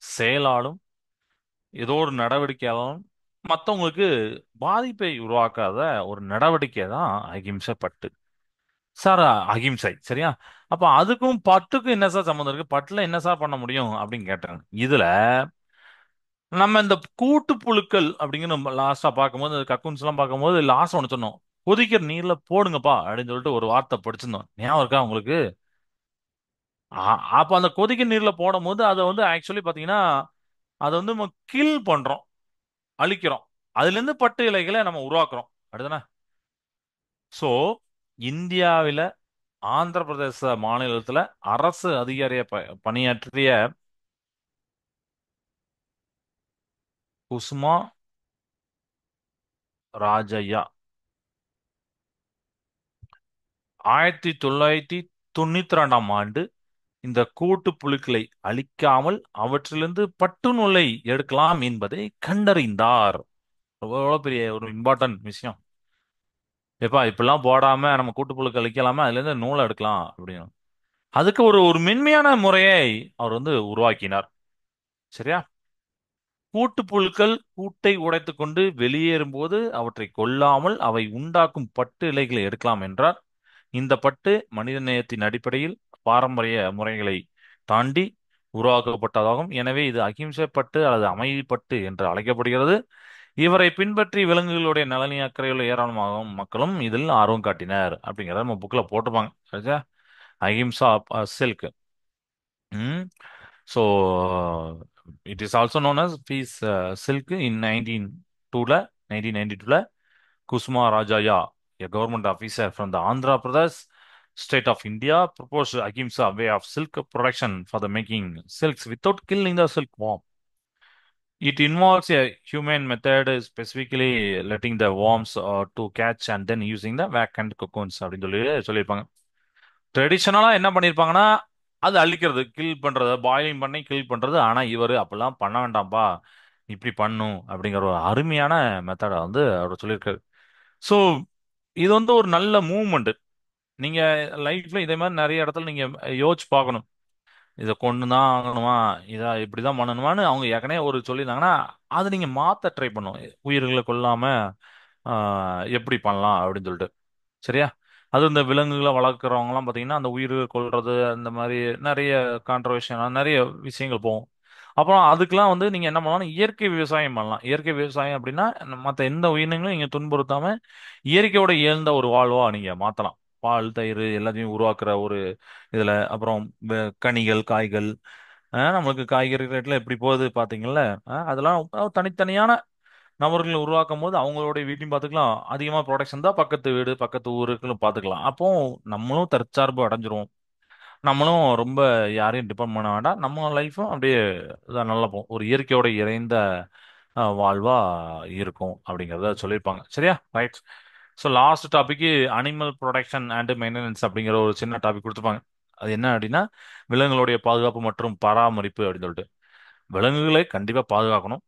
செயலாலும் ஏதோ ஒரு நடவடிக்கையாலும் மற்றவங்களுக்கு பாதிப்பை உருவாக்காத ஒரு நடவடிக்கை தான் அகிம்சை பட்டு. சார் அகிம்சை சரியா? அப்ப அதுக்கும் பட்டுக்கும் என்ன சார் சம்மந்தம் இருக்கு? பட்டுல என்ன சார் பண்ண முடியும் அப்படின்னு கேட்டாங்க. இதுல நம்ம இந்த கூட்டு புழுக்கள் அப்படிங்கிற நம்ம லாஸ்டா பார்க்கும்போது கக்கூன்ஸ் எல்லாம் பார்க்கும்போது லாஸ்ட் ஒன்று சொன்னோம். கொதிக்கிற நீர்ல போடுங்கப்பா அப்படின்னு சொல்லிட்டு ஒரு வார்த்தை படிச்சிருந்தோம். ஞாபகம் இருக்கா உங்களுக்கு? அப்ப அந்த கொதிக்கிற நீர்ல போடும் போது அதை வந்து ஆக்சுவலி பாத்தீங்கன்னா அதை வந்து நம்ம கில் பண்றோம், அழிக்கிறோம். அதுல இருந்து பட்டு இலைகளை நம்ம உருவாக்குறோம். அடுத்தன சோ இந்தியாவில ஆந்திர பிரதேச மாநிலத்துல அரசு அதிகாரியா பணியாற்றிய குசுமா ராஜையா 1992 இந்த கூட்டு புழுக்களை அழிக்காமல் அவற்றிலிருந்து பட்டு நூலை எடுக்கலாம் என்பதை கண்டறிந்தார். எவ்வளவு பெரிய ஒரு இம்பார்ட்டன்ட் விஷயம். எப்பா இப்பெல்லாம் போடாம நம்ம கூட்டுப்புழுக்கள் அழிக்கலாமா, அதுல இருந்து நூலை எடுக்கலாம் அப்படின்னு. அதுக்கு ஒரு ஒரு மென்மையான முறையை அவர் வந்து உருவாக்கினார். சரியா? கூட்டுப்புழுக்கள் கூட்டை உடைத்துக் கொண்டு வெளியேறும்போது அவற்றை கொல்லாமல் அவை உண்டாக்கும் பட்டு இலைகளை எடுக்கலாம் என்றார். இந்த பட்டு மனிதநேயத்தின் அடிப்படையில் பாரம்பரிய முறைகளை தாண்டி உருவாக்கப்பட்டதாகும். எனவே இது அகிம்சை பட்டு அல்லது அமைதி பட்டு என்று அழைக்கப்படுகிறது. இவரை பின்பற்றி விலங்குகளுடைய நலனி அக்கறையுள்ள ஏராளமாக மக்களும் இதில் ஆர்வம் காட்டினர் அப்படிங்கிறத நம்ம புக்ல போட்டிருப்பாங்க. சரியா? Ahimsa silk. So it is also known as peace silk in 1992 Kusuma Rajaiah, a government officer from the Andhra Pradesh state of India, proposed Ahimsa way of silk production for the making silks without killing the silkworm. It involves a human method, specifically letting the worms to catch and then using the vacant cocoons அப்படின்னு சொல்லியிருப்பாங்க. ட்ரெடிஷனலா என்ன பண்ணியிருப்பாங்கன்னா, அது அழிக்கிறது, kill பண்றது, boiling பண்ணி kill பண்றது. ஆனா இவரு அப்படிலாம் பண்ண வேண்டாம்ப்பா, இப்படி பண்ணும் அப்படிங்கிற ஒரு அருமையான மெத்தடை வந்து அவர் சொல்லியிருக்காரு. ஸோ இது வந்து ஒரு நல்ல மூவ்மெண்ட். நீங்க லைஃப்ல இதே மாதிரி நிறைய இடத்துல நீங்க யோசிச்சு பார்க்கணும். இதை கொண்டு தான் ஆகணுமா, இதை இப்படிதான் பண்ணணுமான்னு அவங்க ஏற்கனவே ஒரு சொல்லியிருந்தாங்கன்னா, அதை நீங்க மாத்த ட்ரை பண்ணும். உயிர்களை கொல்லாம எப்படி பண்ணலாம் அப்படின்னு சொல்லிட்டு. சரியா? அது இந்த விலங்குகளை வளர்க்குறவங்கலாம் பார்த்தீங்கன்னா, அந்த உயிர்கள் கொல்றது அந்த மாதிரி நிறைய கான்ட்ரவர்ஷியலான நிறைய விஷயங்கள் போகும். அப்புறம் அதுக்கெல்லாம் வந்து நீங்க என்ன பண்ணலாம், இயற்கை விவசாயம் பண்ணலாம். இயற்கை விவசாயம் அப்படின்னா மற்ற எந்த உயிரினங்களும் நீங்க துன்புறுத்தாம இயற்கையோட இயல்ந்த ஒரு வாழ்வா நீங்க மாத்தலாம். பால், தயிர் எல்லாத்தையும் உருவாக்குற ஒரு இதுல அப்புறம் கனிகள், காய்கள், நம்மளுக்கு காய்கறி ரேட்ல எப்படி போகுது பாத்தீங்கல்ல. அதெல்லாம் தனித்தனியான நபர்களை உருவாக்கும் போது அவங்களோட வீட்டையும் பார்த்துக்கலாம். அதிகமா ப்ரொடக்ஷன் தான் பக்கத்து வீடு, பக்கத்து ஊருக்குன்னு பார்த்துக்கலாம். அப்போ நம்மளும் தற்சார்பு அடைஞ்சிரும். நம்மளும் ரொம்ப யாரையும் டிபெண்ட் பண்ண வேண்டாம். நம்ம லைஃப்பும் அப்படியே நல்லா போகும். ஒரு இயற்கையோட இறைந்த வாழ்வா இருக்கும் அப்படிங்கிறத சொல்லியிருப்பாங்க. சரியா? Right. So last topic animal production and maintenance அப்படிங்கிற ஒரு சின்ன டாபிக் கொடுத்துருப்பாங்க. அது என்ன அப்படின்னா, விலங்குகளுடைய பாதுகாப்பு மற்றும் பராமரிப்பு அப்படின்னு சொல்லிட்டு. விலங்குகளை கண்டிப்பா பாதுகாக்கணும்.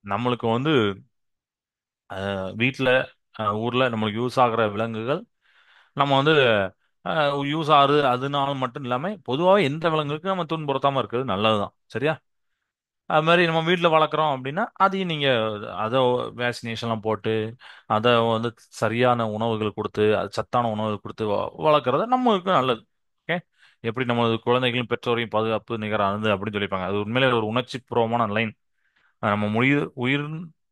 நம்மளுக்கு வந்து வீட்டில், ஊர்ல நம்மளுக்கு யூஸ் ஆகுற விலங்குகள் நம்ம வந்து யூஸ் ஆகுது அதனால மட்டும் இல்லாம பொதுவாகவே எந்த விலங்குக்கு நம்ம துன்புறுத்தாம இருக்கிறது நல்லதுதான். சரியா? அது மாதிரி நம்ம வீட்டில் வளர்க்குறோம் அப்படின்னா அதையும் நீங்க அதை வேக்சினேஷன்லாம் போட்டு அதை வந்து சரியான உணவுகள் கொடுத்து அது சத்தான உணவுகள் கொடுத்து வளர்க்குறது நம்மளுக்கு நல்லது. ஓகே. எப்படி நம்ம குழந்தைகளும் பெற்றோரையும் பாதுகாப்பு நிகரானது அப்படின்னு சொல்லியிருப்பாங்க. அது உண்மையிலே ஒரு உணர்ச்சி பூர்வமான லைன். நம்ம உயிர்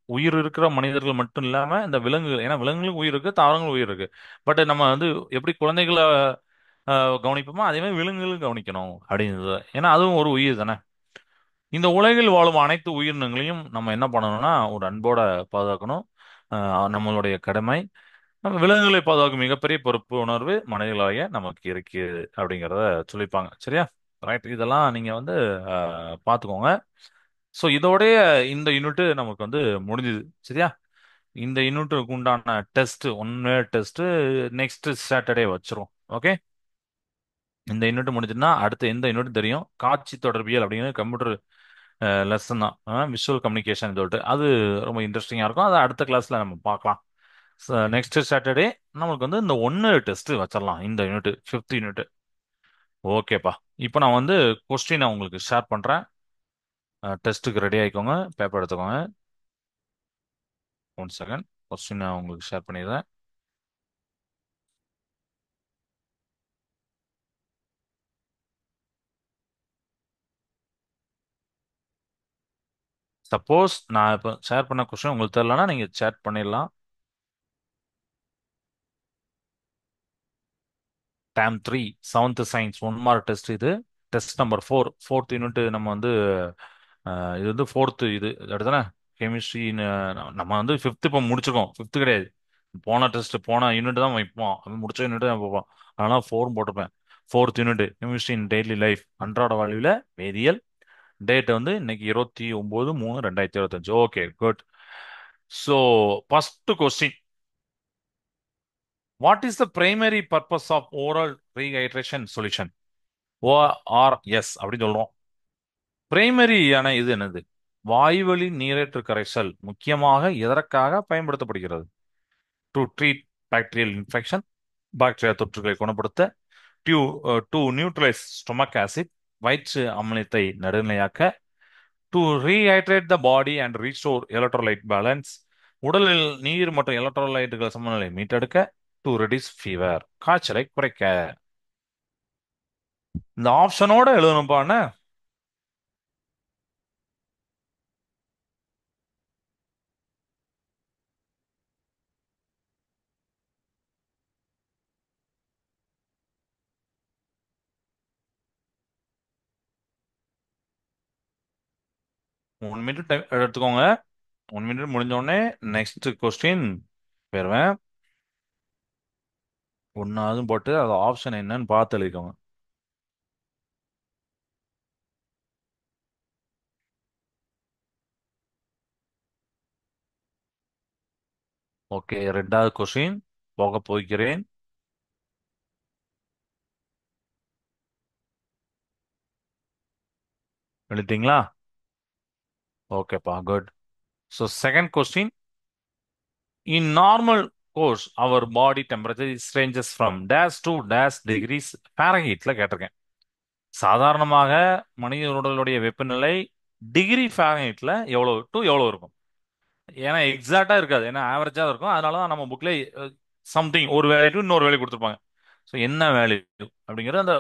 உயிர் இருக்கிற மனிதர்கள் மட்டும் இல்லாம இந்த விலங்குகள், ஏன்னா விலங்குகளுக்கு உயிர் இருக்கு, தாவரங்களும் உயிர் இருக்கு. பட் நம்ம வந்து எப்படி குழந்தைகளை கவனிப்போமோ அதே மாதிரி விலங்குகளும் கவனிக்கணும் அப்படிங்கிறது. ஏன்னா அதுவும் ஒரு உயிர் தானே. இந்த உலகில் வாழும் அனைத்து உயிரினங்களையும் நம்ம என்ன பண்ணணும்னா ஒரு அன்போட பாதுகாக்கணும். நம்மளுடைய கடமை. நம்ம விலங்குகளை பாதுகாக்கும் மிகப்பெரிய பொறுப்பு உணர்வு மனிதர்களாகிய நமக்கு இருக்கு அப்படிங்கிறத சொல்லிப்பாங்க. சரியா? ரைட். இதெல்லாம் நீங்க வந்து பார்த்துக்கோங்க. ஸோ இதோடைய இந்த யூனிட் நமக்கு வந்து முடிஞ்சுது. சரியா? இந்த யூனிட்டுக்கு உண்டான test, one test next Saturday வச்சிரும். ஓகே. இந்த யூனிட் முடிஞ்சுதுன்னா அடுத்து எந்த யூனிட் தெரியும், காட்சி தொடர்பியல் அப்படிங்கிறது கம்ப்யூட்டர் லெசன் தான். விஷுவல் கம்யூனிகேஷன் சொல்லிட்டு அது ரொம்ப இன்ட்ரெஸ்டிங்காக இருக்கும். அதை அடுத்த கிளாஸ்ல நம்ம பார்க்கலாம். நெக்ஸ்ட் சாட்டர்டே நம்மளுக்கு வந்து இந்த ஒன்று டெஸ்ட் வச்சிடலாம். இந்த யூனிட் ஃபிஃப்த் யூனிட். ஓகேப்பா. இப்போ நான் வந்து கொஸ்டினை உங்களுக்கு ஷேர் பண்ணுறேன். டெஸ்ட்டுக்கு ரெடி ஆகிக்கோங்க, பேப்பர் எடுத்துக்கோங்க. One second. கொஸ்டின் நான் உங்களுக்கு ஷேர் பண்ணிடுறேன். சப்போஸ் நான் இப்போ ஷேர் பண்ண கொஸ்டின் உங்களுக்கு தெரியலனா நீங்கள் சேட் பண்ணிடலாம். Term 3 seventh science one mark test இது. Test number 4 fourth unit. நம்ம வந்து இது வந்து ஃபோர்த்து இது அடுத்தானே கெமிஸ்ட்ரின்னு. நம்ம வந்து ஃபிஃப்த் இப்போ முடிச்சிருக்கோம். ஃபிஃப்த் கிடையாது. போன டெஸ்ட் போன யூனிட் தான் வைப்போம். அது முடிச்ச யூனிட் தான் வைப்போம். அதனால ஃபோரும் போட்டிருப்பேன். Fourth unit chemistry in daily life, அன்றாட வாழ்வில் வேதியியல். டேட் வந்து இன்னைக்கு 29/3/2025. Okay, good. So first question, what is the primary purpose of oral rehydration solution? ORS அப்படின்னு சொல்றோம். பிரைமரியான இது என்னது? வாய்வழி நீரேற்று கரைசல் முக்கியமாக எதற்காக பயன்படுத்தப்படுகிறது? To treat bacterial infection, bacteria தொற்றுகளை குணப்படுத்த, to to neutralize stomach acid, வயிற்று அமிலத்தை நடுநிலையாக்க, to rehydrate the body and restore electrolyte balance, உடலில் நீர் மற்றும் எலக்ட்ரோலைட்டுகள் சமநிலை மீட்டெடுக்க, டு ரெடியூஸ் ஃபீவர், காய்ச்சலை குறைக்க. இந்த ஆப்ஷனோட எழுதணும்பான்னு 1 மினிட் டைம் எடுத்துக்கோங்க. 1 மினிட் முடிஞ்ச உடனே நெக்ஸ்ட் கொஸ்டின் போயிருவேன். ஒன்னாவது போட்டு அது ஆப்ஷன் என்னன்னு பார்த்து எழுதிக்கோங்க. ஓகே, ரெண்டாவது கொஸ்டின் போக போகிறேன். எழுதிட்டீங்களா? ஓகேப்பா, good. So second question. In normal course our body temperature is ranges from dash to dash degrees ஃபாரன்ஹீட்ல கேட்டிருக்கேன். சாதாரணமாக மனித உடலுடைய வெப்பநிலை டிகிரி ஃபாரன்ஹீட்ல எவ்வளவு டு எவ்வளவு இருக்கும்? ஏன்னா எக்ஸாக்டா இருக்காது, ஏன்னா ஆவரேஜா தான் இருக்கும். அதனால தான் நம்ம புக்ல சம்திங் ஒரு வேல்யூ டு இன்னொரு வேல்யூ கொடுத்துருப்பாங்க. ஸோ என்ன வேல்யூ அப்படிங்கிறது அந்த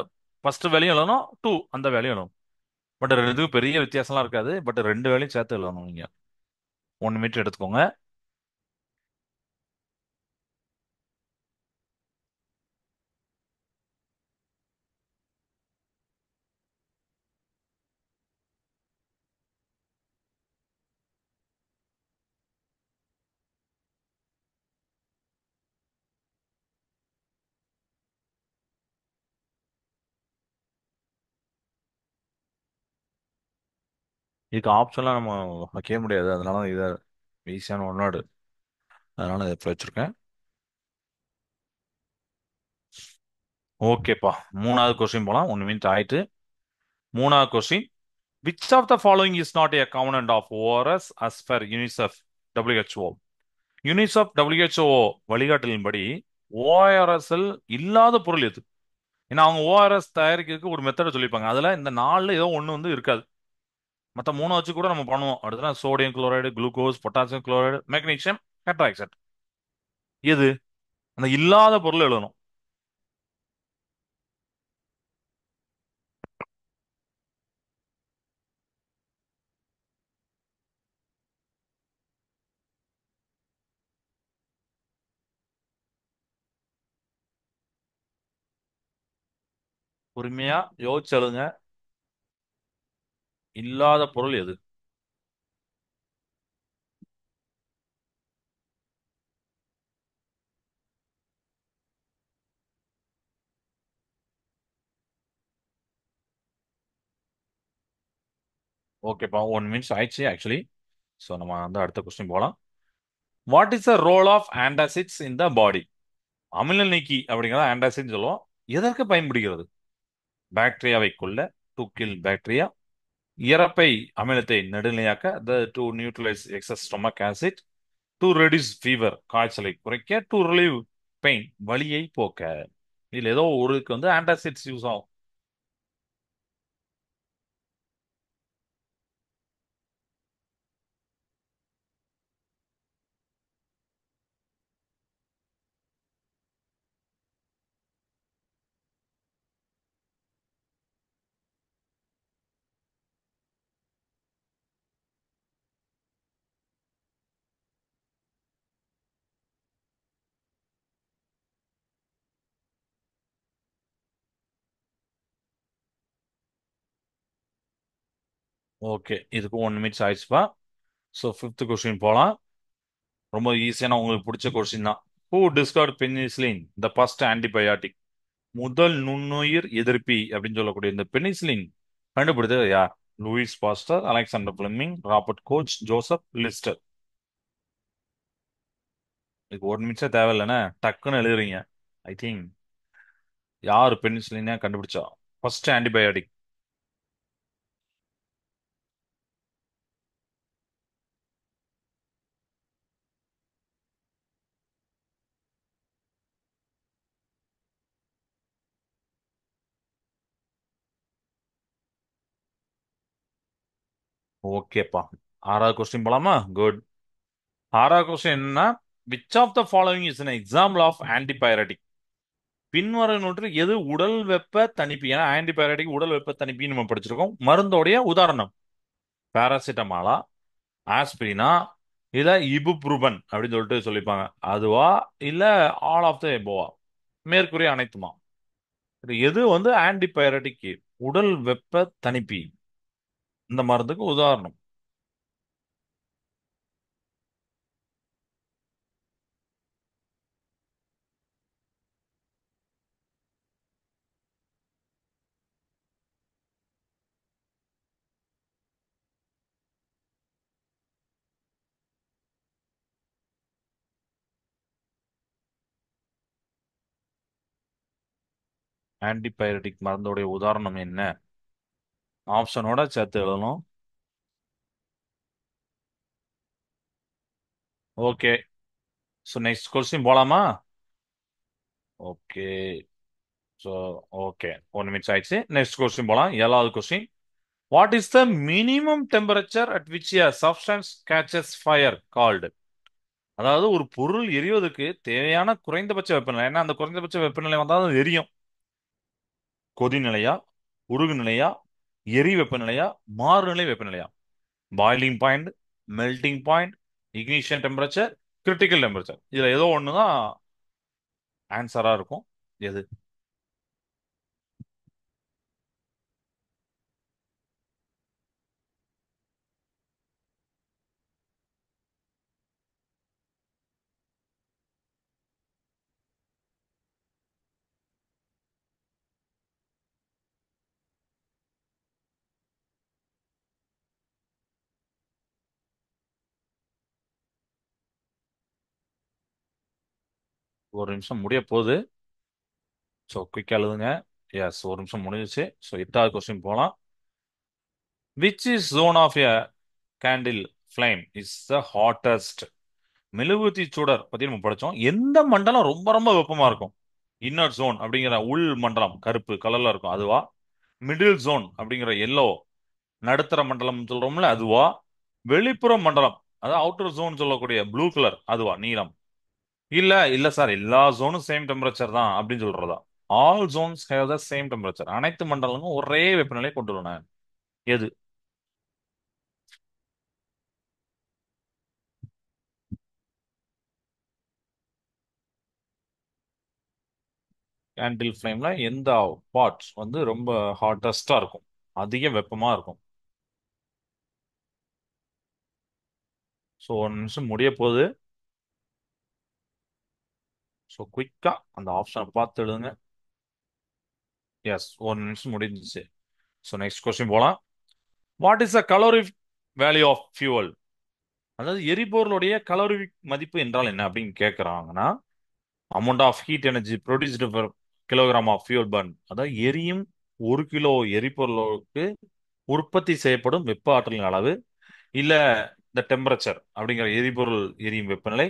ஃபர்ஸ்ட் வேல்யூ எழுதணும், டூ அந்த வேல்யூ எழுதணும். பட் ரெண்டுக்கும் பெரிய வித்தியாசம்லாம் இருக்காது. பட் ரெண்டு வேலையும் சேர்த்து எழுதணும் நீங்க. 1 மீட்டர் எடுத்துக்கோங்க. இதுக்கு ஆப்ஷன்லாம் நம்ம வைக்கவே முடியாது. அதனால இதை ஈஸியான ஒன்னோடு, அதனால இதை எடுத்து வச்சிருக்கேன். ஓகேப்பா, மூணாவது கொஸ்டின் போலாம். 1 மினிட் ஆயிட்டு. மூணாவது question. Which of the following is not a component of ORS as per UNICEF WHO? UNICEF WHO வழிகாட்டலின்படி ORS இல் இல்லாத பொருள் எது? ஏன்னா அவங்க ORS தயாரிக்கிறதுக்கு ஒரு மெத்தட் சொல்லியிருப்பாங்க. அதுல இந்த நாலுல ஏதோ ஒண்ணு வந்து இருக்காது. மற்ற மூணு வச்சு கூட நம்ம பண்ணுவோம். அடுத்தது sodium chloride, glucose, potassium chloride, magnesium hydroxide. எது அந்த இல்லாத பொருள் எழுதணும்? பொறுமையா யோசிச்சு எழுதுங்க. இல்லாத பொருள் எது? ஓகேப்பா, 1 மினிட்ஸ் ஆயிடுச்சு ஆக்சுவலி. ஸோ நம்ம வந்து அடுத்த கொஸ்டின் போகலாம். What is the role of antacids in the body? அமில நீக்கி அப்படிங்கிறத ஆன்டாசிட் சொல்லுவோம். எதற்கு பயன்படுகிறது? பாக்டீரியாவை கொல்ல, டு கில் பாக்டீரியா. இரைப்பை அமிலத்தை நடுநிலையாக்க, to neutralize excess stomach acid. To reduce fever காய்ச்சலை குறைக்க. டு ரிலீவ் பெயின் வலியை போக்க. இதுல ஏதோ ஒருக்கு வந்து ஆன்டாசிட்ஸ் யூஸ் ஆகும். ஓகே, இதுக்கு 1 மினிட்ஸ் ஆயிடுச்சுப்பா. ஸோ ஃபிஃப்த் கொஸ்டின் போகலாம். ரொம்ப ஈஸியான உங்களுக்கு பிடிச்ச கொஸ்டின் தான். Who discovered penicillin the first antibiotic? முதல் நுண்ணுயிர் எதிர்ப்பி அப்படின்னு சொல்லக்கூடிய இந்த பெனிசிலின் கண்டுபிடித்தது யார்? Louis Pasteur, Alexander Fleming, Robert Koch, Joseph Lister. இதுக்கு 1 நிமிஷம் தேவையில்லைன்னா டக்குன்னு எழுதுறீங்க. ஐ திங்க் யார் பெனிசிலினை கண்டுபிடிச்சா ஃபர்ஸ்ட் ஆன்டிபயாட்டிக்? ஓகேப்பா, ஆறாவது கொஸ்டின் போலாமா? குட். ஆறாவது கொஸ்டின் என்னன்னா, which of the following is an example of antibiotic? பின்வருவனவற்றில் எது உடல் வெப்ப தணிப்பு? ஏன்னா ஆன்டிபயோட்டிக் உடல் வெப்ப தணிப்பு நம்ம படிச்சிருக்கோம். மருந்தோடைய உதாரணம். பாராசிட்டமாலா, ஆஸ்பிரினா, இல்ல இபுப்ரூபன் அப்படின்னு சொல்லிட்டு சொல்லிப்பாங்க, அதுவா? இல்ல ஆல் ஆஃப் த எபோவா? மேற்கூறிய அனைத்துமா? இது எது வந்து ஆன்டிபயோட்டிக் உடல் வெப்ப தணிப்பி? இந்த மருந்துக்கு உதாரணம். ஆன்டிபயோட்டிக் மருந்தோடைய உதாரணம் என்ன? ஆப்ஷனோட சேர்த்து எழுதணும். ஓகே. ஸோ நெக்ஸ்ட் கொஸ்டின் போலாமா? ஓகே. ஸோ ஓகே, 1 நிமிஷம் ஆயிடுச்சு. நெக்ஸ்ட் கொஸ்டின் போலாம். 7வது question. What is the minimum temperature at which a substance catches fire called? அதாவது ஒரு பொருள் எரிவதற்கு தேவையான குறைந்தபட்ச வெப்பநிலை, ஏன்னா அந்த குறைந்தபட்ச வெப்பநிலை வந்தால் அது எரியும். கொதிநிலையா, உருகு நிலையா, எரி வெப்பநிலையா, மாறுநிலை வெப்பநிலையா? Boiling point, melting point, ignition temperature, critical temperature. இதுல ஏதோ ஒன்று தான் ஆன்சரா இருக்கும். எது? ஒரு நிமிஷம் முடிய போகுது. ஸோ குயிக்காக எழுதுங்க. எஸ், ஒரு நிமிஷம் முடிஞ்சிச்சு. ஸோ 8வது கொஸ்டின் போகலாம். Which is zone of a candle flame is the hottest? மெழுகுவர்த்தி சுடர் பத்தி நம்ம படிச்சோம். எந்த மண்டலம் ரொம்ப ரொம்ப வெப்பமா இருக்கும்? இன்னர் ஜோன் அப்படிங்கிற உள் மண்டலம் கருப்பு கலர்ல இருக்கும், அதுவா? மிடில் ஜோன் அப்படிங்கிற எல்லோ, நடுத்தர மண்டலம் சொல்றோம்ல, அதுவா? வெளிப்புற மண்டலம், அதாவது அவுட்டர் ஜோன் சொல்லக்கூடிய ப்ளூ கலர், அதுவா, நீலம்? இல்ல இல்ல சார், எல்லா ஜோனும் சேம் டெம்பரேச்சர் தான் அப்படின்னு சொல்றதா? All Jones have the same temperature. அனைத்து மண்டலங்களும் ஒரே வெப்பநிலை கொண்டுள்ளன. எது? கேண்டில் ஃப்ளேம்ல எந்த பார்ட்ஸ் வந்து ரொம்ப ஹாட்டஸ்டா இருக்கும், அதிக வெப்பமா இருக்கும்? ஸோ 1 நிமிஷம் முடிய போகுது. ஸோ குயிக்கா அந்த ஆப்ஷனை பார்த்து எழுதுங்க. எஸ், 1 நிமிஷம் முடிஞ்சிச்சு. ஸோ நெக்ஸ்ட் கொஸ்டின் போலாம். What is the calorific value of fuel? அதாவது எரிபொருளுடைய கலோரிஃபிக் மதிப்பு என்றால் என்ன அப்படின்னு கேட்குறாங்கன்னா, amount of heat energy produced per kilogram of fuel burn, அதாவது எரியும் 1 கிலோ எரிபொருளுக்கு உற்பத்தி செய்யப்படும் வெப்ப ஆற்றலின் அளவு, இல்ல இந்த டெம்பரேச்சர் அப்படிங்கிற எரிபொருள் எரியும் வெப்பநிலை,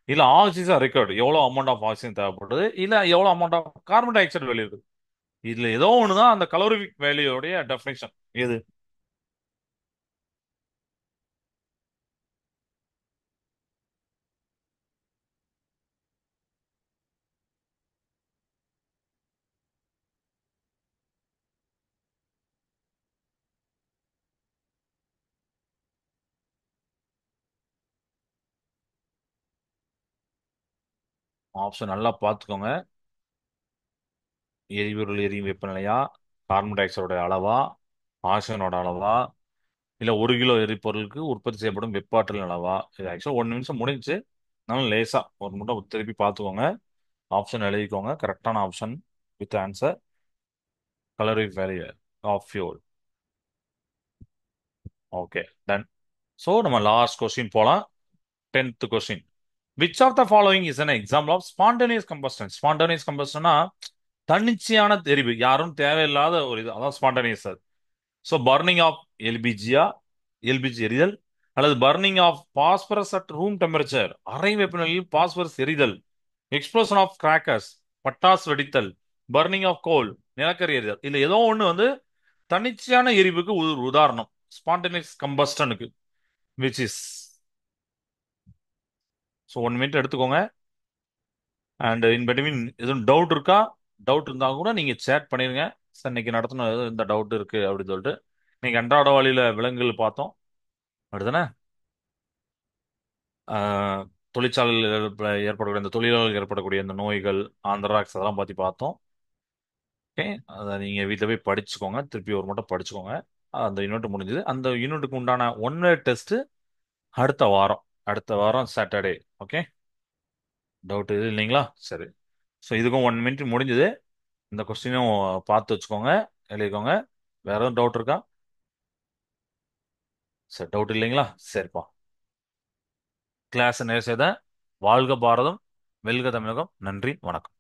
இல்ல ஆக்சிஜன் ரெக்கார்டு எவ்வளவு அமௌண்ட் ஆஃப் ஆக்சிஜன் தேவைப்படுது, இல்ல எவ்வளவு amount of carbon dioxide வெளியிடுது. இதுல ஏதோ ஒண்ணுதான் அந்த கலோரிஃபிக் வேல்யூடைய டெஃபினேஷன். எது? ஆப்ஷன் நல்லா பார்த்துக்கோங்க. எரிபொருள் எரியும் வெப்பநிலையா, கார்பன் டை ஆக்சைடோட அளவா, ஆக்சிஜனோட அளவா, இல்ல 1 கிலோ எரிபொருளுக்கு உற்பத்தி செய்யப்படும் வெப்பாற்றல் அளவா? இது ஆக்சுவலா 1 நிமிஷம் முடிஞ்சுச்சு. அதனால லேசா ஒரு மட்டும் திருப்பி பார்த்துக்கோங்க. ஆப்ஷன் எழுதிக்கோங்க. கரெக்டான option with answer calorific value of fuel. Okay, done. So நம்ம லாஸ்ட் கொஸ்டின் போலாம். 10th question. Which of the following is an example of spontaneous combustion? Spontaneous கம்பஸ்டனா தன்னிச்சையான எரிவு, யாரும் தேவையில்லாத ஒரு இது, அதான் ஸ்பான்டேனியஸ். ஸோ பர்னிங் ஆஃப் எல்பிஜியா, எல்பிஜி எரிதல், அல்லது burning of phosphorus at room temperature, அறை வெப்பநிலையில் பாஸ்பரஸ் எரிதல், எக்ஸ்ப்ளோஷன் ஆஃப் கிராக்கர்ஸ், பட்டாசு வெடித்தல், பர்னிங் ஆஃப் கோல், நிலக்கரி எரிதல். இல்ல ஏதோ ஒண்ணு வந்து தன்னிச்சையான எரிவுக்கு ஒரு உதாரணம், ஸ்பான்டேனியஸ் கம்பஸ்டனுக்கு. Which is? ஸோ 1 மினிட் எடுத்துக்கோங்க. அண்ட் இன் பிட்வீன் எதுவும் டவுட் இருக்கா? டவுட் இருந்தா கூட நீங்க சேட் பண்ணிருங்க. சார் இன்னைக்கு நடத்தின இந்த டவுட் இருக்கு அப்படின்னு சொல்லிட்டு. இன்னைக்கு அன்றாட வழியில விலங்குகள் பார்த்தோம், அப்படிதானே? ஆஹ், தொழிற்சாலையில் ஏற்படக்கூடிய இந்த தொழிலாளர்கள் ஏற்படக்கூடிய இந்த நோய்கள், ஆந்திராக்ஸ், அதெல்லாம் பத்தி பார்த்தோம். ஓகே, அதை நீங்க வீட்டில் போய் படிச்சுக்கோங்க. திருப்பி ஒரு மட்டும் படிச்சுக்கோங்க. அந்த யூனிட் முடிஞ்சது. அந்த யூனிட்டுக்கு உண்டான ஒன் வேர்ட் டெஸ்ட் அடுத்த வாரம், அடுத்த வாரம் சாட்டர்டே. ஓகே, டவுட் இது இல்லைங்களா? சரி. ஸோ இதுக்கும் 1 மினிட் முடிஞ்சது. இந்த கொஸ்டினும் பார்த்து வச்சுக்கோங்க, எழுதிக்கோங்க. வேற எதுவும் டவுட் இருக்கா? சரி, டவுட் இல்லைங்களா? சரிப்பா. கிளாஸ் நேர் செய்த. வாழ்க பாரதம், வெல்க தமிழகம். நன்றி, வணக்கம்.